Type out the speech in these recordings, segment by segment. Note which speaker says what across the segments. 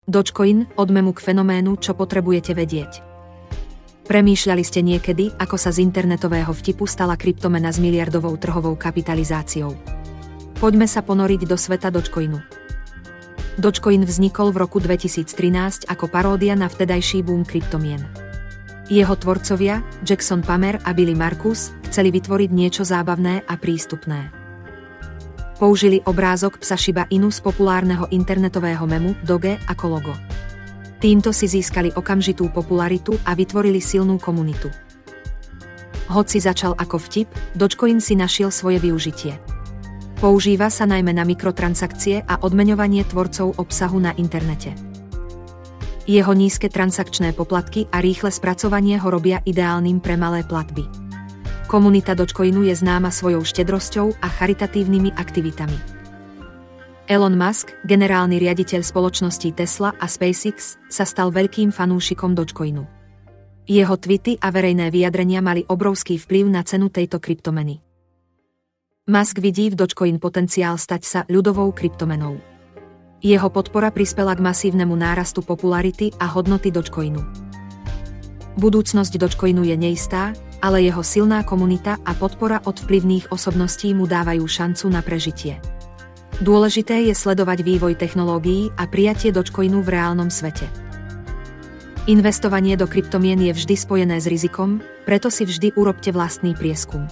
Speaker 1: Dogecoin, od memu k fenoménu, čo potrebujete vedieť. Premýšľali ste niekedy, ako sa z internetového vtipu stala kryptomena s miliardovou trhovou kapitalizáciou? Poďme sa ponoriť do sveta Dogecoinu. Dogecoin vznikol v roku 2013 ako paródia na vtedajší boom kryptomien. Jeho tvorcovia, Jackson Palmer a Billy Markus, chceli vytvoriť niečo zábavné a prístupné. Použili obrázok psa Shiba Inu z populárneho internetového memu Doge ako logo. Týmto si získali okamžitú popularitu a vytvorili silnú komunitu. Hoci začal ako vtip, Dogecoin si našiel svoje využitie. Používa sa najmä na mikrotransakcie a odmeňovanie tvorcov obsahu na internete. Jeho nízke transakčné poplatky a rýchle spracovanie ho robia ideálnym pre malé platby. Komunita Dogecoinu je známa svojou štedrosťou a charitatívnymi aktivitami. Elon Musk, generálny riaditeľ spoločností Tesla a SpaceX, sa stal veľkým fanúšikom Dogecoinu. Jeho tweety a verejné vyjadrenia mali obrovský vplyv na cenu tejto kryptomeny. Musk vidí v Dogecoin potenciál stať sa ľudovou kryptomenou. Jeho podpora prispela k masívnemu nárastu popularity a hodnoty Dogecoinu. Budúcnosť Dogecoinu je neistá, ale jeho silná komunita a podpora od vplyvných osobností mu dávajú šancu na prežitie. Dôležité je sledovať vývoj technológií a prijatie Dogecoinu v reálnom svete. Investovanie do kryptomien je vždy spojené s rizikom, preto si vždy urobte vlastný prieskum.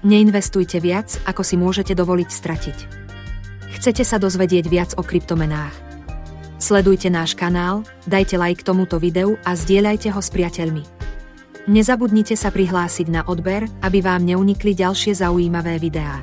Speaker 1: Neinvestujte viac, ako si môžete dovoliť stratiť. Chcete sa dozvedieť viac o kryptomenách? Sledujte náš kanál, dajte like tomuto videu a zdieľajte ho s priateľmi. Nezabudnite sa prihlásiť na odber, aby vám neunikli ďalšie zaujímavé videá.